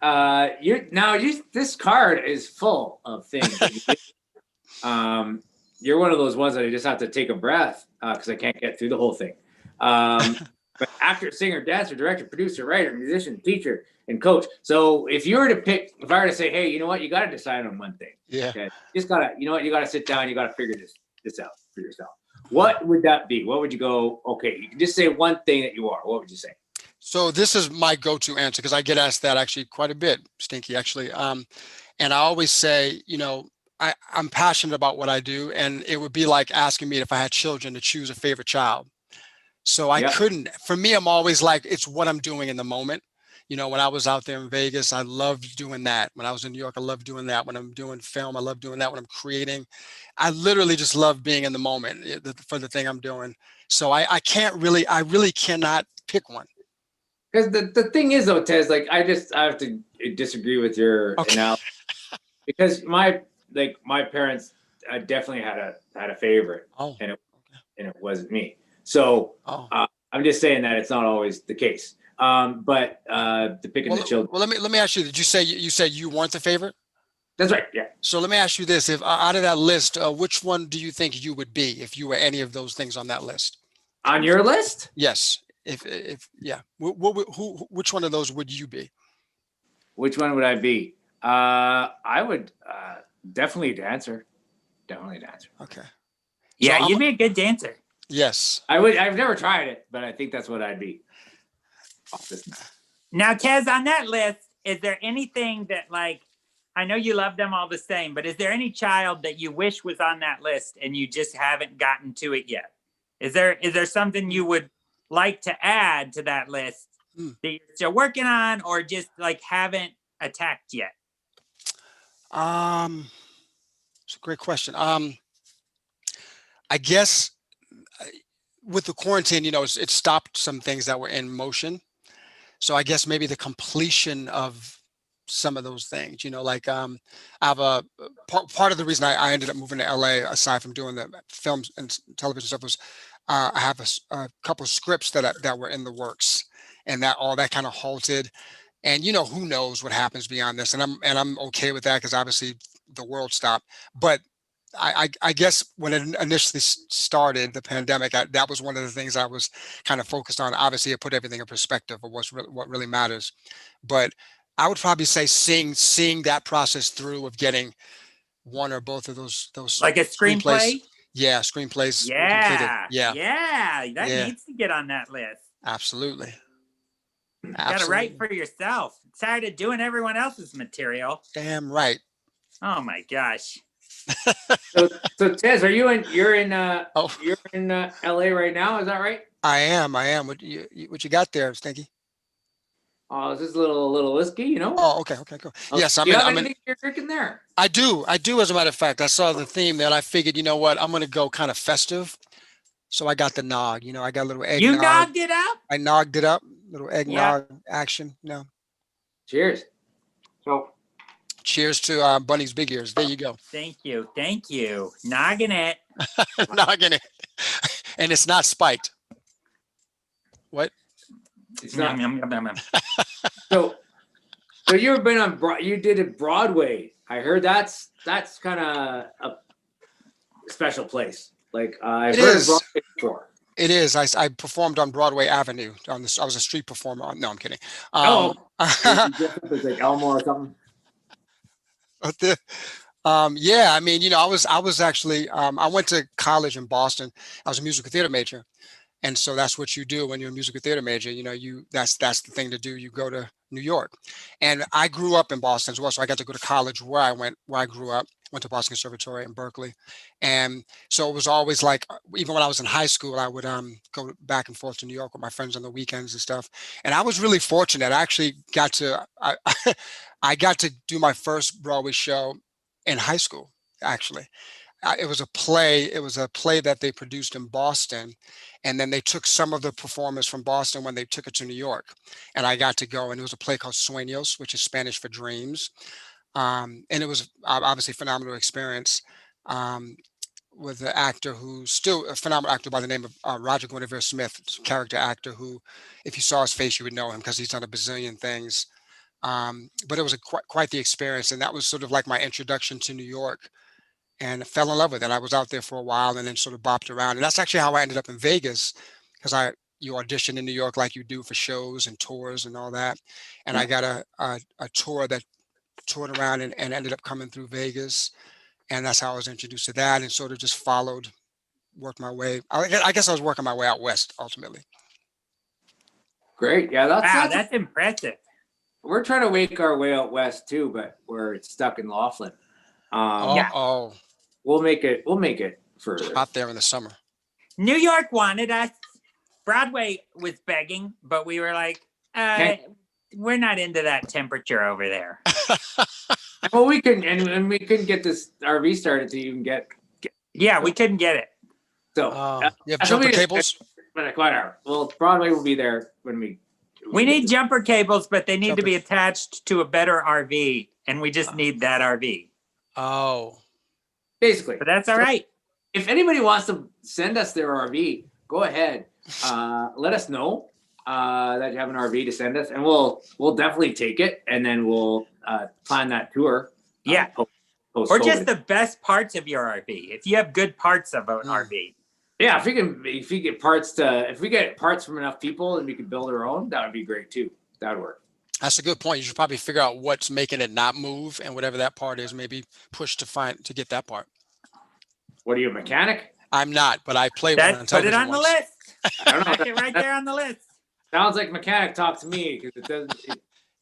this card is full of things. That you do. You're one of those ones that I just have to take a breath because I can't get through the whole thing. But actor, singer, dancer, director, producer, writer, musician, teacher, and coach. So if I were to say, hey, you know what, you got to decide on one thing. Yeah. Okay. Just gotta, you got to sit down. You got to figure this out for yourself. What would that be? What would you go? Okay, you can just say one thing that you are. What would you say? So this is my go-to answer because I get asked that actually quite a bit, Stinky, actually. And I always say, I'm passionate about what I do, and it would be like asking me if I had children to choose a favorite child. So I couldn't. For me, I'm always like, it's what I'm doing in the moment. When I was out there in Vegas, I loved doing that. When I was in New York, I loved doing that. When I'm doing film, I love doing that. When I'm creating, I literally just love being in the moment for the thing I'm doing. So I really cannot pick one. Because the thing is though, Tezz, like I have to disagree with your analogy because my parents definitely had a favorite, and it wasn't me. So I'm just saying that it's not always the case. But the picking the children. Well, let me ask you. Did you say you weren't the favorite? That's right. Yeah. So let me ask you this: if out of that list, which one do you think you would be if you were any of those things on that list? On your list? Yes. Which one of those would you be? Which one would I be? I would definitely dancer. Definitely dancer. Okay. Yeah, So you'd be a good dancer. Yes. I would. I've never tried it, but I think that's what I'd be. Now, Tezz, on that list, is there anything that, like, I know you love them all the same, but is there any child that you wish was on that list and you just haven't gotten to it yet? Is there something you would like to add to that list that you're still working on or just like haven't attacked yet? It's a great question. I guess with the quarantine, it stopped some things that were in motion. So I guess maybe the completion of some of those things, I have a part of the reason I ended up moving to LA, aside from doing the films and television stuff, was I have a couple of scripts that were in the works, and that kind of halted. And who knows what happens beyond this, and I'm okay with that because obviously the world stopped. But I guess when it initially started, the pandemic, that was one of the things I was kind of focused on. Obviously, it put everything in perspective of what really matters. But I would probably say seeing that process through of getting one or both of those like a screenplay. Yeah, screenplays. Yeah, yeah, that needs to get on that list. Absolutely. You got to write for yourself. Tired of doing everyone else's material. Damn right. Oh my gosh. So Tezz, you're in LA right now? Is that right? I am. What you got there, Stinky? Oh, this is a little whiskey, Oh, okay, cool. Yes, I'm in. You're drinking there. I do. As a matter of fact, I saw the theme there, and I figured, you know what, I'm going to go kind of festive. So I got the nog. I got a little eggnog. You nogged it up? I nogged it up. Little eggnog action. Cheers. So. Cheers to Bunny's big ears. There you go. Thank you. Nogging it. Nogging it. And it's not spiked. What? It's not. So you've been on. You did it Broadway. I heard that's kind of a special place. Like I've heard of Broadway before. It is. I performed on Broadway Avenue. I was a street performer. No, I'm kidding. It's like Elmo or something. Yeah, I mean, I was actually, I went to college in Boston. I was a musical theater major. And so that's what you do when you're a musical theater major. That's the thing to do. You go to New York. And I grew up in Boston as well. So I got to go to college where I grew up, went to Boston Conservatory in Berkeley. And so it was always like, even when I was in high school, I would go back and forth to New York with my friends on the weekends and stuff. And I was really fortunate. I actually got to, I got to do my first Broadway show in high school, actually. It was a play. It was a play that they produced in Boston, and then they took some of the performers from Boston when they took it to New York, and I got to go. And it was a play called Sueños, which is Spanish for dreams, and it was obviously a phenomenal experience. With an actor who's still a phenomenal actor by the name of Roger Guinevere Smith, character actor who, if you saw his face, you would know him because he's done a bazillion things. But it was quite the experience, and that was sort of like my introduction to New York, and I fell in love with it. I was out there for a while and then sort of bopped around, and that's actually how I ended up in Vegas, because you audition in New York like you do for shows and tours and all that, and I got a tour that toured around and ended up coming through Vegas. And that's how I was introduced to that, and sort of just followed, worked my way. I guess I was working my way out west ultimately. Great. Yeah, That's impressive. We're trying to make our way out west too, but we're stuck in Laughlin. Oh, we'll make it further. out there in the summer. New York wanted us. Broadway was begging, but we were like, we're not into that temperature over there. Well, we couldn't, and we couldn't get this RV started to even get. Yeah, we couldn't get it. So you have jumper cables? Whatever. Well, Broadway will be there when we. We need jumper cables, but they need to be attached to a better RV, and we just need that RV. Oh. Basically. But that's all right. If anybody wants to send us their RV, go ahead. Let us know that you have an RV to send us, and we'll definitely take it, and then we'll plan that tour. Yeah. Or just the best parts of your RV. If you have good parts of an RV. Yeah, if we get parts from enough people and we could build our own, that would be great too. That would work. That's a good point. You should probably figure out what's making it not move, and whatever that part is, maybe push to get that part. What are you, a mechanic? I'm not, but I play one on Put television it on once. the list. I don't know. Back it right there on the list. Sounds like mechanic talk to me because it doesn't.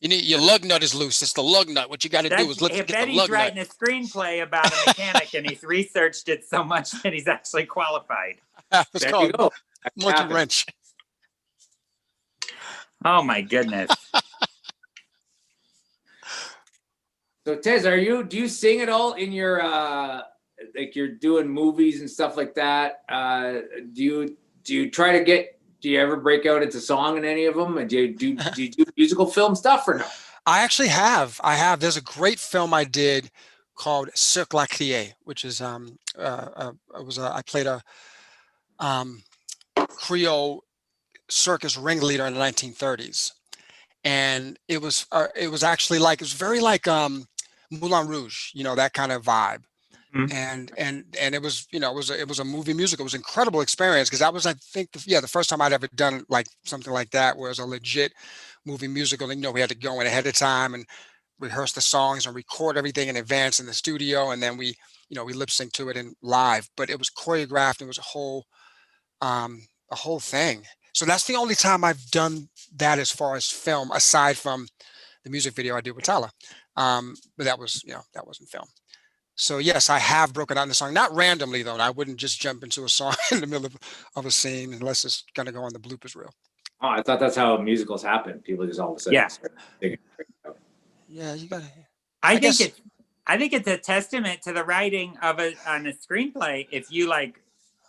You need your lug nut is loose. It's the lug nut. What you got to do is get the Eddie's lug nut. writing a screenplay about a mechanic and he's researched it so much that he's actually qualified. It's There called you go. monkey wrench. Oh my goodness. So Tezz, do you sing at all in your like you're doing movies and stuff like that? Do you ever break out into song in any of them? And do you do musical film stuff or no? I actually have. There's a great film I did called Cirque la Criée, which is I played a Creole circus ringleader in the 1930s, and it was actually like, it was very like Moulin Rouge, that kind of vibe. And it was, it was a movie musical. It was an incredible experience because that was, I think, the first time I'd ever done like something like that, where it was a legit movie musical. And we had to go in ahead of time and rehearse the songs and record everything in advance in the studio, and then we lip sync to it in live. But it was choreographed. It was a whole thing. So that's the only time I've done that as far as film, aside from the music video I did with Tyler. But that was, that wasn't film. So yes, I have broken out in the song, not randomly though. I wouldn't just jump into a song in the middle of a scene unless it's going to go on the bloopers reel. Oh, I thought that's how musicals happen. People just all of a sudden. Yeah, you got to. I think it's a testament to the writing on a screenplay. If you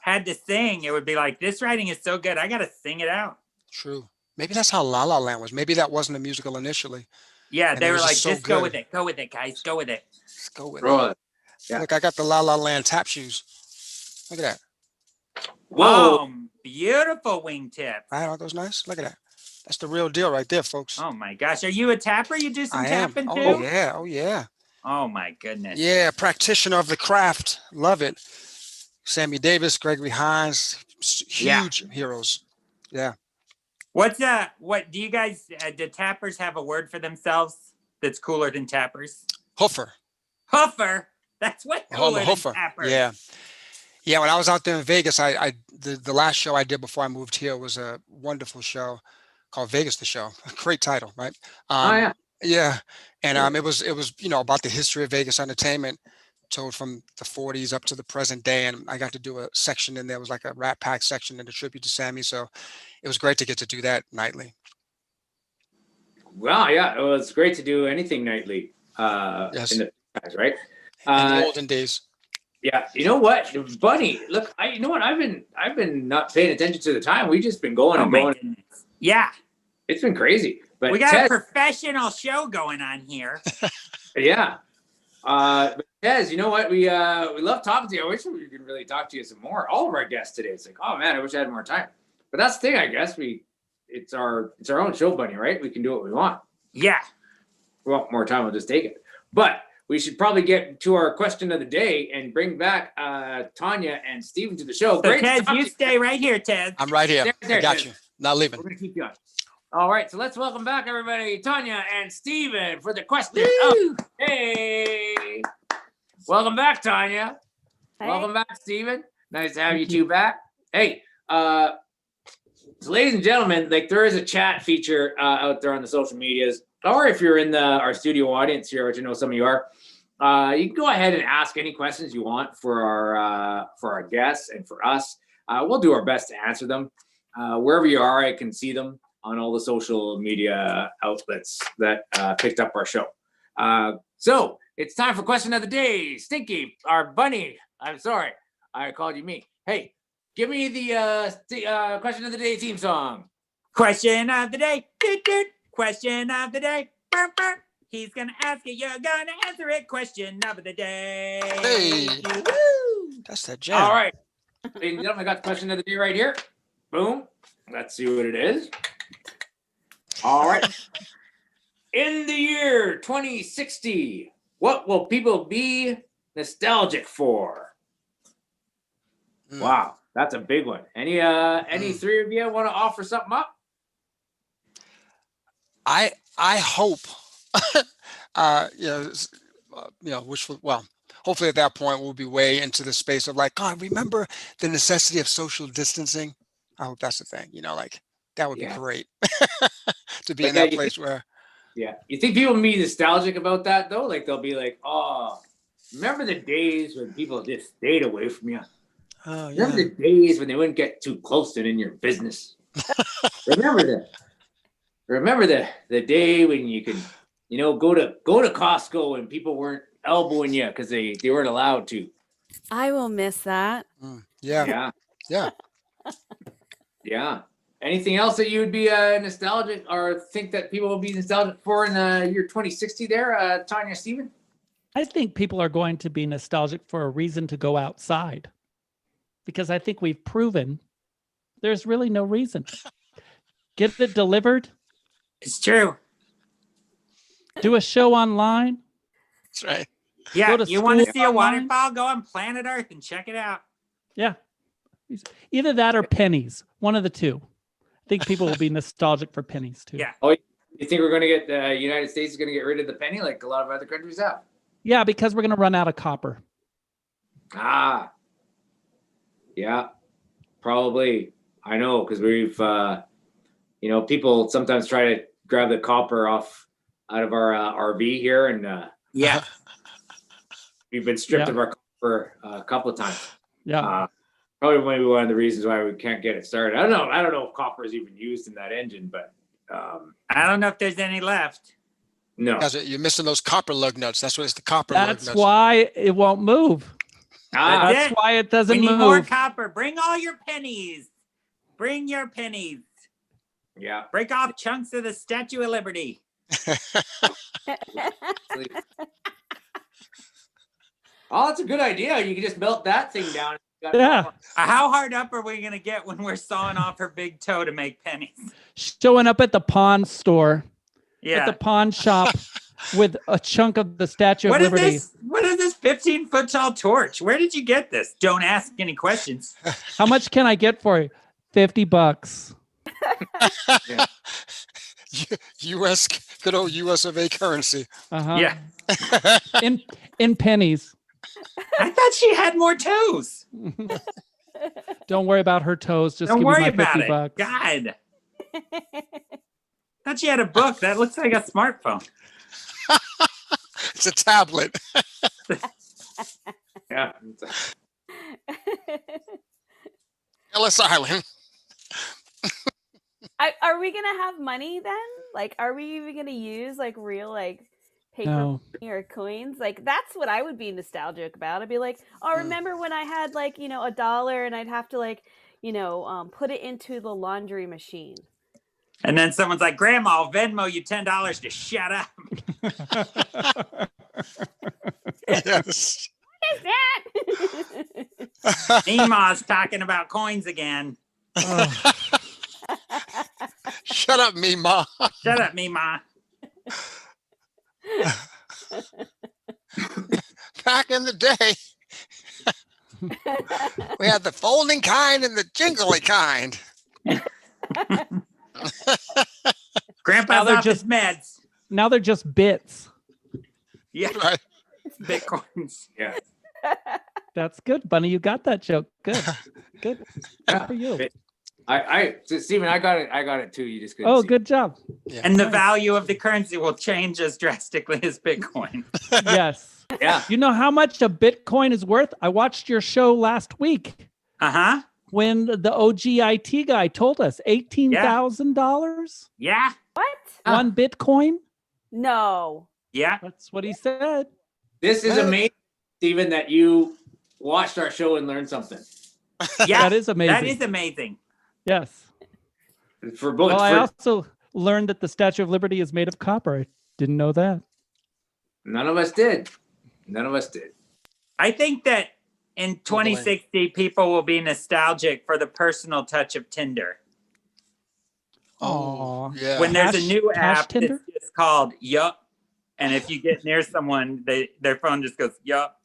had to sing, it would be like, this writing is so good, I got to sing it out. True. Maybe that's how La La Land was. Maybe that wasn't a musical initially. Yeah, they were like, just go with it. Go with it, guys. Go with it. Let's go with it. Yeah. Look, I got the La La Land tap shoes. Look at that. Whoa. Oh, beautiful wingtip. Aren't those nice? Look at that. That's the real deal right there, folks. Oh my gosh. Are you a tapper? You do some tapping too? Oh yeah. Oh yeah. Oh my goodness. Yeah, practitioner of the craft. Love it. Sammy Davis, Gregory Hines, huge heroes. Yeah. What do you guys, do tappers have a word for themselves that's cooler than tappers? Hoofer. Hoofer? That's what cooler than tappers. Yeah. Yeah, when I was out there in Vegas, the last show I did before I moved here was a wonderful show called Vegas the Show. A great title, right? Yeah. Yeah. And it was about the history of Vegas entertainment, told from the 40s up to the present day. And I got to do a section in there. It was like a Rat Pack section and a tribute to Sammy. So it was great to get to do that nightly. Well, yeah, well, it's great to do anything nightly. Yes. In the times, right? In the olden days. Yeah, you know what, Bunny? Look, you know what? I've been not paying attention to the time. We've just been going Oh and my going. goodness. Yeah, It's been crazy. But we got Tezz, a professional show going on here. yeah. But Tezz, you know what? We love talking to you. I wish we could really talk to you some more. All of our guests today. It's like, oh man, I wish I had more time. But that's the thing, I guess. It's our own show, Bunny, right? We can do what we want. Yeah. If we want more time, we'll just take it. But we should probably get to our question of the day and bring back Tanya and Steven to the show. So Great to Tezz, talk to you stay right here, Tezz. I'm right here. There, I got Tezz. you. Not leaving. We're gonna keep you on. All right, so let's welcome back everybody, Tanya and Steven, for the question. Woo! Hey, welcome back, Tanya. Hey. Welcome back, Steven. Nice to have you two back. Hey, so ladies and gentlemen, like there is a chat feature out there on the social medias, or if you're in our studio audience here, which I know some of you are, you can go ahead and ask any questions you want for our guests and for us. We'll do our best to answer them. Wherever you are, I can see them on all the social media outlets that picked up our show. So it's time for question of the day. Stinky, our Bunny. I'm sorry, I called you me. Hey, give me the question of the day theme song. Question of the day. Doot, doot. Question of the day. Burr, burr. He's gonna ask it. You're gonna answer it. Question of the day. Hey. Woo! That's that jam. All right, ladies and gentlemen, I got the question of the day right here. Boom. Let's see what it is. All right. In the year 2060, what will people be nostalgic for? Mm. Wow, that's a big one. Any three of you want to offer something up? I hope, wishful. Well, hopefully at that point we'll be way into the space of like, God, remember the necessity of social distancing. I hope that's the thing. Like that would be great to be in that place where. Yeah, you think people be nostalgic about that though? Like they'll be like, "Oh, remember the days when people just stayed away from you? Oh, yeah. Remember the days when they wouldn't get too close to it in your business? Remember the day when you could, go to Costco and people weren't elbowing you because they weren't allowed to." I will miss that. Yeah. Yeah. Anything else that you would be nostalgic or think that people will be nostalgic for in the year 2060 there, Tanya, Steven? I think people are going to be nostalgic for a reason to go outside, because I think we've proven there's really no reason. Get it delivered. It's true. Do a show online. That's right. Yeah, Go to you want to school see a online? waterfall? Go on Planet Earth and check it out. Yeah. Either that or pennies. One of the two. I think people will be nostalgic for pennies too. Yeah. Oh, you think we're going to get the United States is going to get rid of the penny like a lot of other countries have? Yeah, because we're going to run out of copper. Ah. Yeah, probably. I know, because we've, people sometimes try to grab the copper out of our RV here, and Yeah. we've been stripped of our copper a couple of times. Yeah. Probably maybe one of the reasons why we can't get it started. I don't know if copper is even used in that engine, but I don't know if there's any left. no. Because you're missing those copper lug nuts. That's what it's the copper lug That's nuts. why it won't move. Ah, That's why it doesn't We need move. more copper. Bring all your pennies. Bring your pennies. yeah. Break off chunks of the Statue of Liberty. Oh, that's a good idea. You can just melt that thing down. Yeah. How hard up are we going to get when we're sawing off her big toe to make pennies? Showing up at the pawn store, at Yeah. the pawn shop with a chunk of the Statue What of is Liberty. this? What is this 15-foot tall torch? Where did you get this? Don't ask any questions. How much can I get for you? $50. US, good old US of A currency. Uh-huh. Yeah. In pennies. I thought she had more toes. Don't worry about her toes. Just Don't give worry me my about 50 it. bucks. God. Thought she had a book. That looks like a smartphone. It's a tablet. Yeah. Ellis Island. Are we gonna have money then? Like, are we even gonna use like real like paper No. money or coins? Like, that's what I would be nostalgic about. I'd be like, oh, remember when I had like $1 and I'd have to like put it into the laundry machine. And then someone's like, Grandma, I'll Venmo you $10 to shut up. Yes. What is that? Ema's talking about coins again. Oh. Shut up, Mima. Shut up, Mima. Back in the day, we had the folding kind and the jingly kind. Grandpa's off his meds. Now they're just bits. Yeah, Right. Bitcoins. Yeah. That's good, Bunny. You got that joke. Good. Good. Good for you. Stephen, I got it too. You just couldn't Oh, see. good job. Yeah. And the value of the currency will change as drastically as Bitcoin. Yes. Yeah. You know how much a Bitcoin is worth? I watched your show last week Uh-huh. when the OGIT guy told us $18,000 Yeah. What? one Bitcoin. No. Yeah. That's what he said. This is What? amazing, Stephen, that you watched our show and learned something. Yeah. That is amazing. That is amazing. Yes. For both. Well, I also learned that the Statue of Liberty is made of copper. I didn't know that. None of us did. None of us did. I think that in 2060, people will be nostalgic for the personal touch of Tinder. Aw. Yeah. When there's a new Cash app Tinder? that's just called Yup. And if you get near someone, their phone just goes, Yup.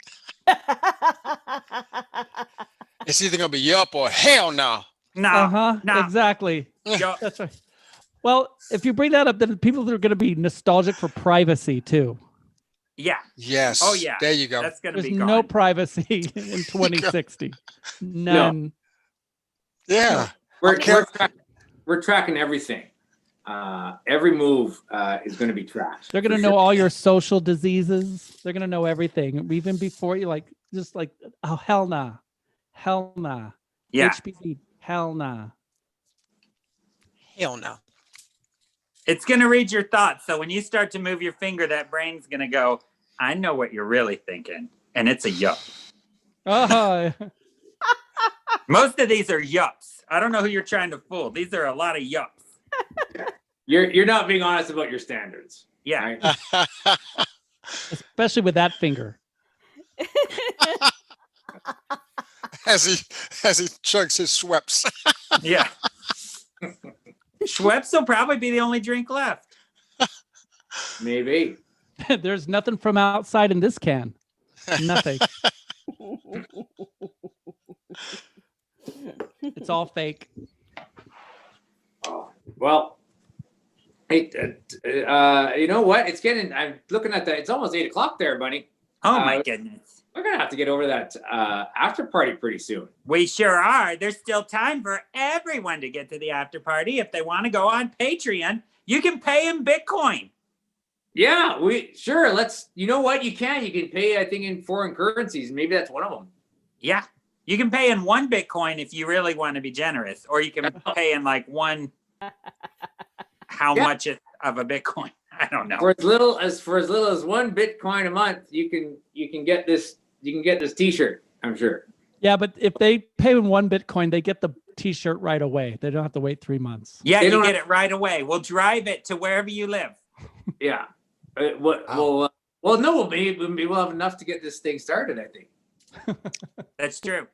It's either gonna be yup or hell no. No. Uh-huh. no. Exactly. Yup. That's right. Well, if you bring that up, then people are going to be nostalgic for privacy too. Yeah. Yes. Oh, yeah. There you go. That's going to There's be gone. no privacy in 2060. None. Yeah. We're, Okay. we're tracking everything. Every move is going to be tracked. They're going to for know sure. all your social diseases. They're going to know everything, even before you oh, hell nah. Hell nah. Yeah. HPV, hell nah. Hell no. It's going to read your thoughts. So when you start to move your finger, that brain's going to go, I know what you're really thinking. And it's a yup. Oh, Most of these are yups. I don't know who you're trying to fool. These are a lot of yups. You're not being honest about your standards. Yeah. Right? especially with that finger. as he chugs his Schweppes. Yeah. Schweppes will probably be the only drink left. Maybe. There's nothing from outside in this can. Nothing. It's all fake. Oh, well. Hey, you know what? It's getting. I'm looking at that. It's almost 8 o'clock there, Bunny. Oh my goodness. We're gonna have to get over that after party pretty soon. We sure are. There's still time for everyone to get to the after party. If they want to go on Patreon, you can pay in Bitcoin. Yeah, we sure. Let's. You know what? You can pay. I think in foreign currencies. Maybe that's one of them. Yeah. You can pay in 1 Bitcoin if you really want to be generous, or you can pay in like one. How much of a Bitcoin? I don't know. For as little as 1 Bitcoin a month, you can get this. You can get this T-shirt. I'm sure. Yeah, but if they pay in 1 Bitcoin, they get the T-shirt right away. They don't have to wait 3 months. Yeah, They you don't get it right away. We'll drive it to wherever you live. Yeah. Well, no. Maybe we'll have enough to get this thing started. I think. That's true.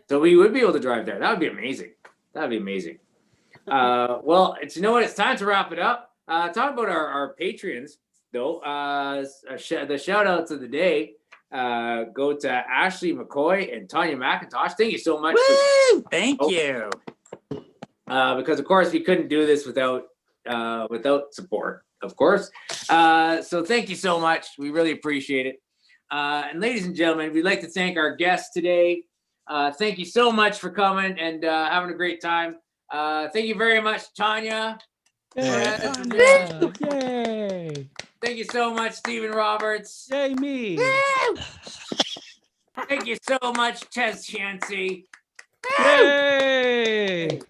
So we would be able to drive there. That would be amazing. That'd be amazing. Well, you know what? It's time to wrap it up. Talk about our Patreons, though. The shout outs of the day go to Ashley McCoy and Tanya McIntosh. Thank you so much. Woo! Thank Oh. you. Because of course we couldn't do this without support, of course. So thank you so much. We really appreciate it. And ladies and gentlemen, we'd like to thank our guests today. Thank you so much for coming and having a great time. Thank you very much, Tanya. Yay! Yeah. Tanya. Yay! Thank you so much, Stephen Roberts. Yay me! Thank you so much, Tezz Yancey. Yay!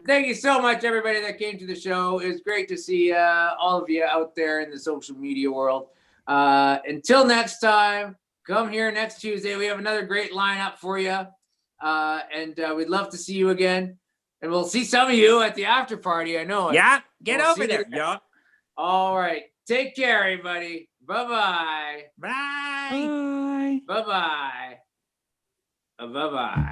Thank you so much, everybody that came to the show. It was great to see all of you out there in the social media world. Until next time, come here next Tuesday. We have another great lineup for you. And we'd love to see you again. And we'll see some of you at the after party. I know it. Yeah, get We'll over see there. you there. Yeah. All right. Take care, everybody. Bye-bye. Bye. Bye. Bye-bye. Bye-bye.